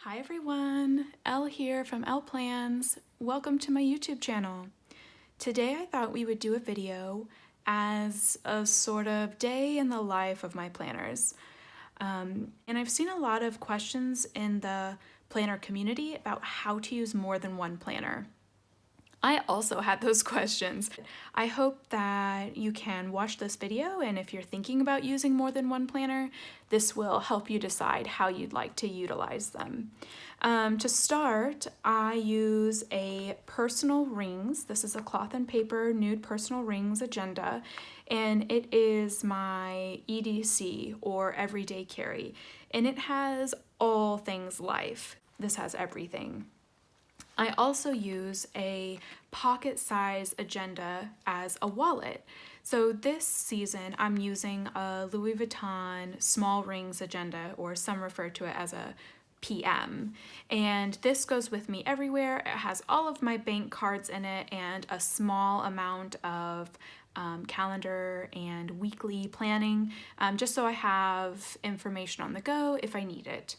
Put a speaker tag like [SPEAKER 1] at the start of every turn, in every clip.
[SPEAKER 1] Hi everyone, Elle here from Elle Plans. Welcome to my YouTube channel. Today I thought we would do a video as a sort of day in the life of my planners. And I've seen a lot of questions in the planner community about how to use more than one planner. I also had those questions. I hope that you can watch this video, and if you're thinking about using more than one planner, this will help you decide how you'd like to utilize them. To start, I use a personal rings. This is a cloth and paper nude personal rings agenda, and it is my EDC or everyday carry, and it has all things life. This has everything. I also use a pocket size agenda as a wallet. So this season I'm using a Louis Vuitton small rings agenda, or some refer to it as a PM. And this goes with me everywhere. It has all of my bank cards in it and a small amount of calendar and weekly planning, just so I have information on the go if I need it.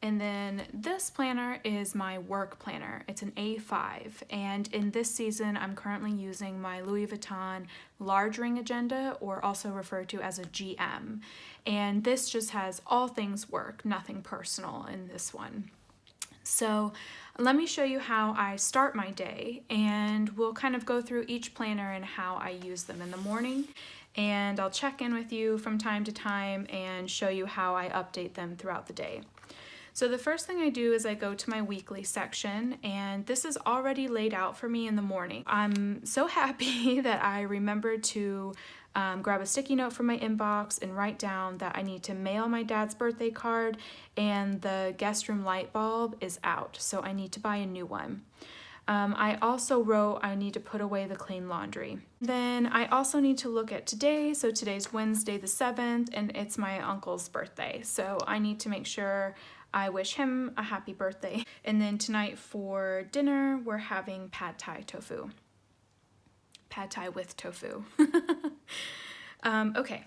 [SPEAKER 1] And then this planner is my work planner. It's an A5, and in this season I'm currently using my Louis Vuitton large ring agenda, or also referred to as a GM. And this just has all things work, nothing personal in this one. So let me show you how I start my day, and we'll kind of go through each planner and how I use them in the morning. And I'll check in with you from time to time and show you how I update them throughout the day. So the first thing I do is I go to my weekly section, and this is already laid out for me in the morning. I'm so happy that I remembered to grab a sticky note from my inbox and write down that I need to mail my dad's birthday card, and the guest room light bulb is out, so I need to buy a new one. I also wrote I need to put away the clean laundry. Then I also need to look at today. So today's Wednesday the 7th, and it's my uncle's birthday. So I need to make sure I wish him a happy birthday. And then tonight for dinner, we're having pad thai tofu. Pad thai with tofu. Okay,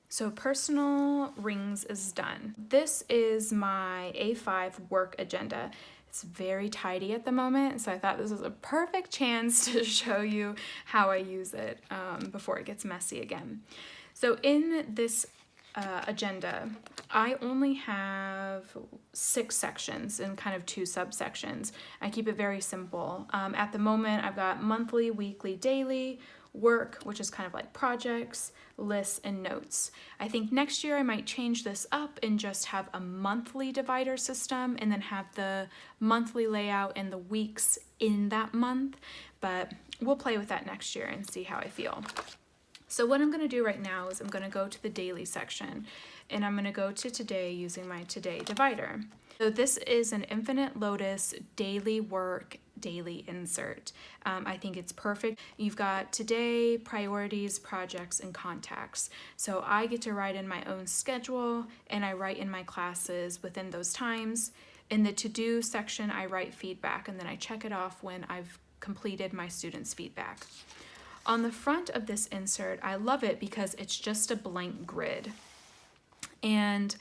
[SPEAKER 1] so personal rings is done. This is my A5 work agenda. It's very tidy at the moment, so I thought this was a perfect chance to show you how I use it before it gets messy again. So in this agenda, I only have 6 sections and kind of 2 subsections. I keep it very simple. At the moment, I've got monthly, weekly, daily, work, which is kind of like projects, lists, and notes. I think next year I might change this up and just have a monthly divider system, and then have the monthly layout and the weeks in that month, but we'll play with that next year and see how I feel. So what I'm going to do right now is I'm going to go to the daily section, and I'm going to go to today using my today divider. So this is an Infinite Lotus daily work, daily insert. I think it's perfect. You've got today, priorities, projects, and contacts. So I get to write in my own schedule, and I write in my classes within those times. In the to-do section, I write feedback, and then I check it off when I've completed my students' feedback. On the front of this insert, I love it because it's just a blank grid. And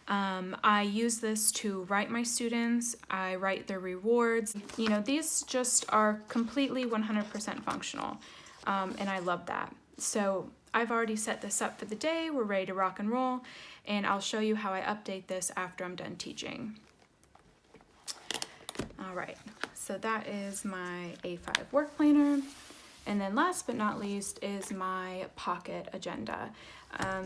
[SPEAKER 1] I use this to write my students, I write their rewards. You know, these just are completely 100% functional, and I love that. So I've already set this up for the day, we're ready to rock and roll, and I'll show you how I update this after I'm done teaching. All right, so that is my A5 work planner. And then last but not least is my pocket agenda.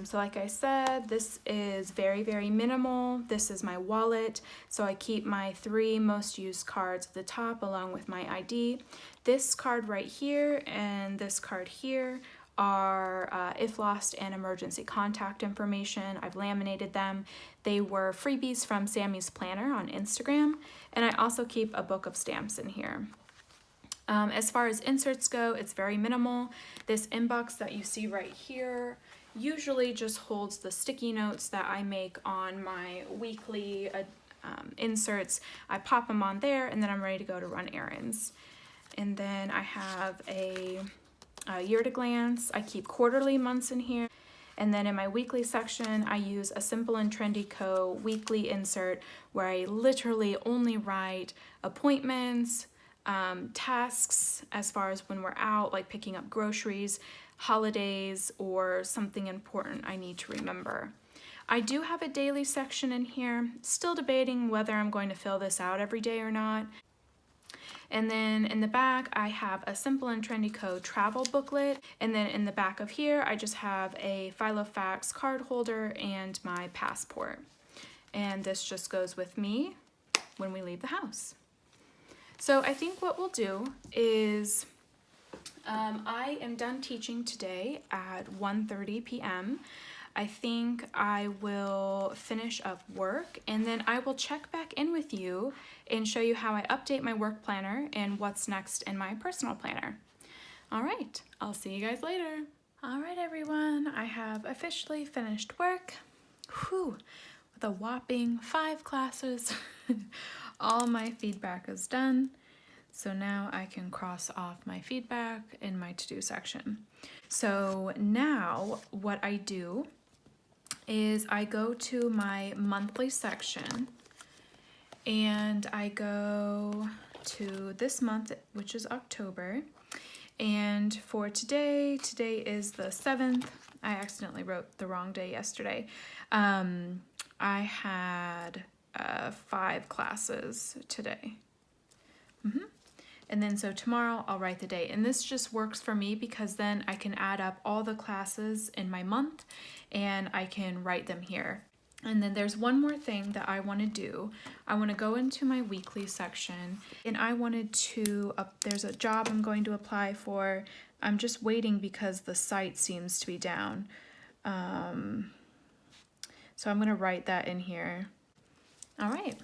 [SPEAKER 1] So like I said, this is very, very minimal. This is my wallet. So I keep my 3 most used cards at the top along with my ID. This card right here and this card here are if lost and emergency contact information. I've laminated them. They were freebies from Sammy's Planner on Instagram. And I also keep a book of stamps in here. As far as inserts go, it's very minimal. This inbox that you see right here usually just holds the sticky notes that I make on my weekly inserts. I pop them on there, and then I'm ready to go to run errands. And then I have a year to glance. I keep quarterly months in here. And then in my weekly section, I use a Simple and Trendy Co. weekly insert where I literally only write appointments, tasks as far as when we're out, like picking up groceries, holidays, or something important I need to remember. I do have a daily section in here, still debating whether I'm going to fill this out every day or not. And then in the back, I have a Simple and Trendy Co. travel booklet. And then in the back of here, I just have a Filofax card holder and my passport. And this just goes with me when we leave the house. So I think what we'll do is I am done teaching today at 1:30 p.m. I think I will finish up work and then I will check back in with you and show you how I update my work planner and what's next in my personal planner. All right, I'll see you guys later. All right, everyone, I have officially finished work. Whew, with a whopping 5 classes. All my feedback is done. So now I can cross off my feedback in my to-do section. So now what I do is I go to my monthly section and I go to this month, which is October. And for today is the 7th. I accidentally wrote the wrong day yesterday. I had 5 classes today. And then so tomorrow I'll write the date. And this just works for me because then I can add up all the classes in my month and I can write them here. And then there's one more thing that I want to do. I want to go into my weekly section and I wanted to, there's a job I'm going to apply for. I'm just waiting because the site seems to be down. So I'm going to write that in here. All right.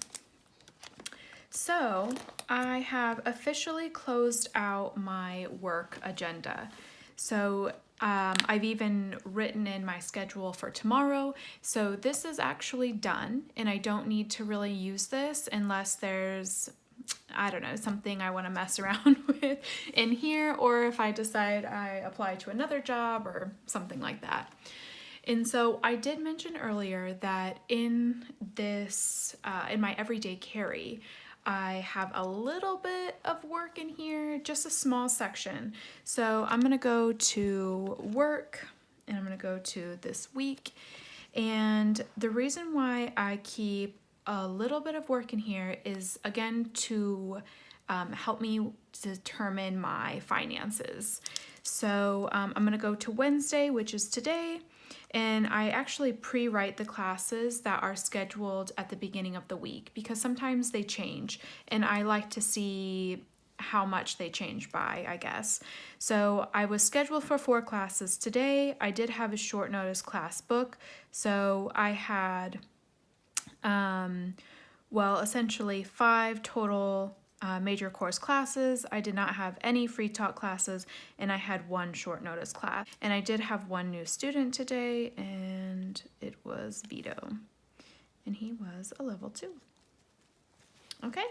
[SPEAKER 1] So I have officially closed out my work agenda. So I've even written in my schedule for tomorrow. So this is actually done and I don't need to really use this unless there's, I don't know, something I want to mess around with in here, or if I decide I apply to another job or something like that. And so I did mention earlier that in this, in my everyday carry, I have a little bit of work in here, just a small section. So I'm gonna go to work and I'm gonna go to this week. And the reason why I keep a little bit of work in here is again to help me determine my finances. So I'm gonna go to Wednesday, which is today. And I actually pre-write the classes that are scheduled at the beginning of the week because sometimes they change and I like to see how much they change by, I guess. So I was scheduled for 4 classes today. I did have a short notice class book. So I had, well, essentially 5 total major course classes. I did not have any free talk classes and I had 1 short notice class. And I did have 1 new student today and it was Vito and he was a level 2. Okay,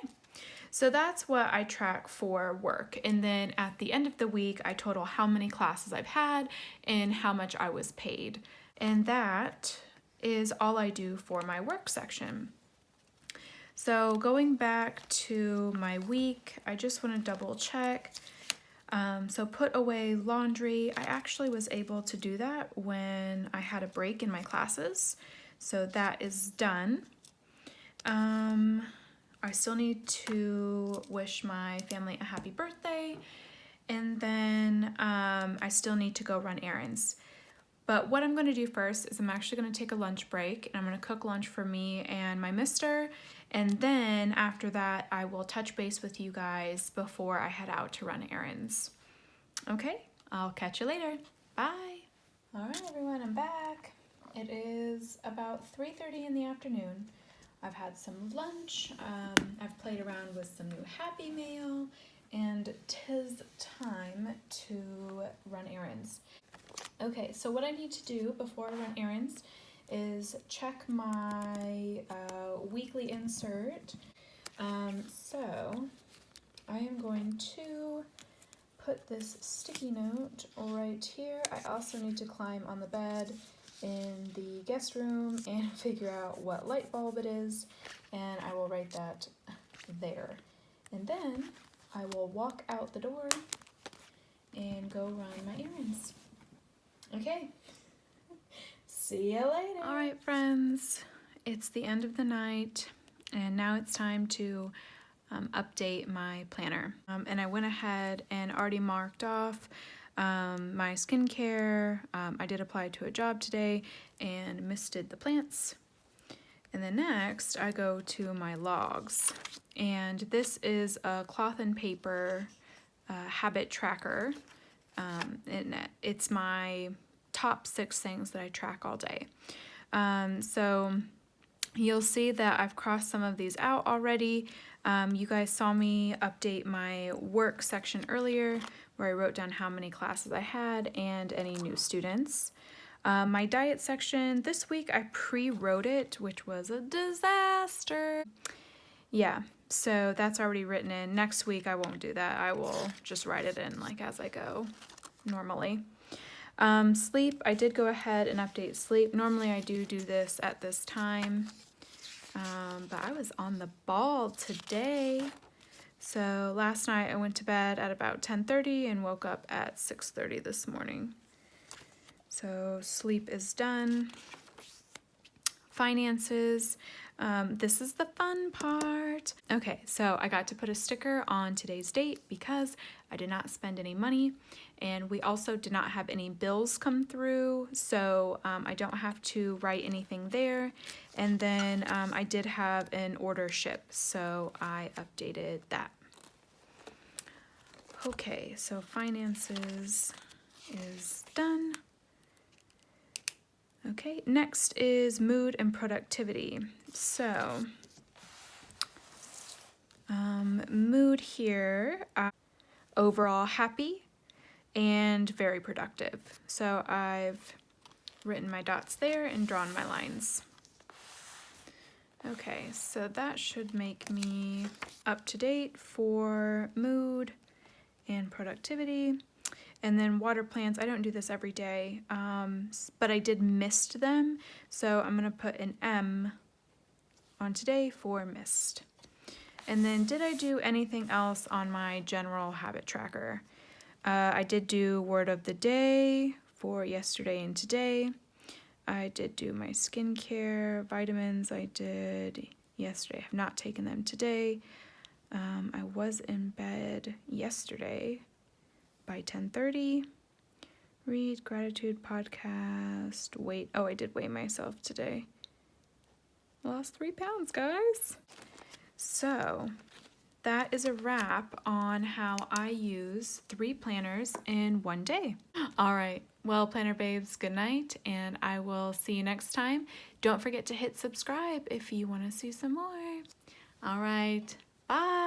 [SPEAKER 1] so that's what I track for work. And then at the end of the week, I total how many classes I've had and how much I was paid. And that is all I do for my work section. So going back to my week, I just want to double check. So put away laundry. I actually was able to do that when I had a break in my classes. So that is done. I still need to wish my family a happy birthday. And then I still need to go run errands. But what I'm going to do first is I'm actually going to take a lunch break and I'm going to cook lunch for me and my mister. And then after that, I will touch base with you guys before I head out to run errands. Okay, I'll catch you later. Bye. All right, everyone, I'm back. It is about 3:30 in the afternoon. I've had some lunch. I've played around with some new Happy Mail, and 'tis time to run errands. Okay, so what I need to do before I run errands is check my weekly insert. So I am going to put this sticky note right here. I also need to climb on the bed in the guest room and figure out what light bulb it is, and I will write that there. And then I will walk out the door and go run my errands. Okay, see you later. All right, friends, it's the end of the night, and now it's time to update my planner. And I went ahead and already marked off my skincare. I did apply to a job today and misted the plants. And then next I go to my logs, and this is a cloth and paper habit tracker, and it's my top 6 things that I track all day. So you'll see that I've crossed some of these out already. You guys saw me update my work section earlier, where I wrote down how many classes I had and any new students. My diet section, this week I pre-wrote it, which was a disaster. Yeah, so that's already written in. Next week I won't do that. I will just write it in like as I go normally. Sleep, I did go ahead and update sleep. Normally I do this at this time, but I was on the ball today. So last night I went to bed at about 10:30 and woke up at 6:30 this morning. So sleep is done. Finances, this is the fun part. Okay, so I got to put a sticker on today's date because I did not spend any money, and we also did not have any bills come through, so I don't have to write anything there. And then I did have an order ship, so I updated that. Okay, so finances is done. Okay, next is mood and productivity. So, mood here, overall happy and very productive. So I've written my dots there and drawn my lines. Okay, so that should make me up to date for mood and productivity. And then water plants, I don't do this every day, but I did mist them, so I'm going to put an M on today for mist. And then did I do anything else on my general habit tracker? I did do word of the day for yesterday and today. I did do my skincare, vitamins I did yesterday. I have not taken them today. I was in bed yesterday by 10:30. Read gratitude podcast. Wait, oh, I did weigh myself today. I lost 3 pounds, guys. So that is a wrap on how I use 3 planners in one day. All right, well, planner babes, good night, and I will see you next time. Don't forget to hit subscribe if you want to see some more. All right, bye.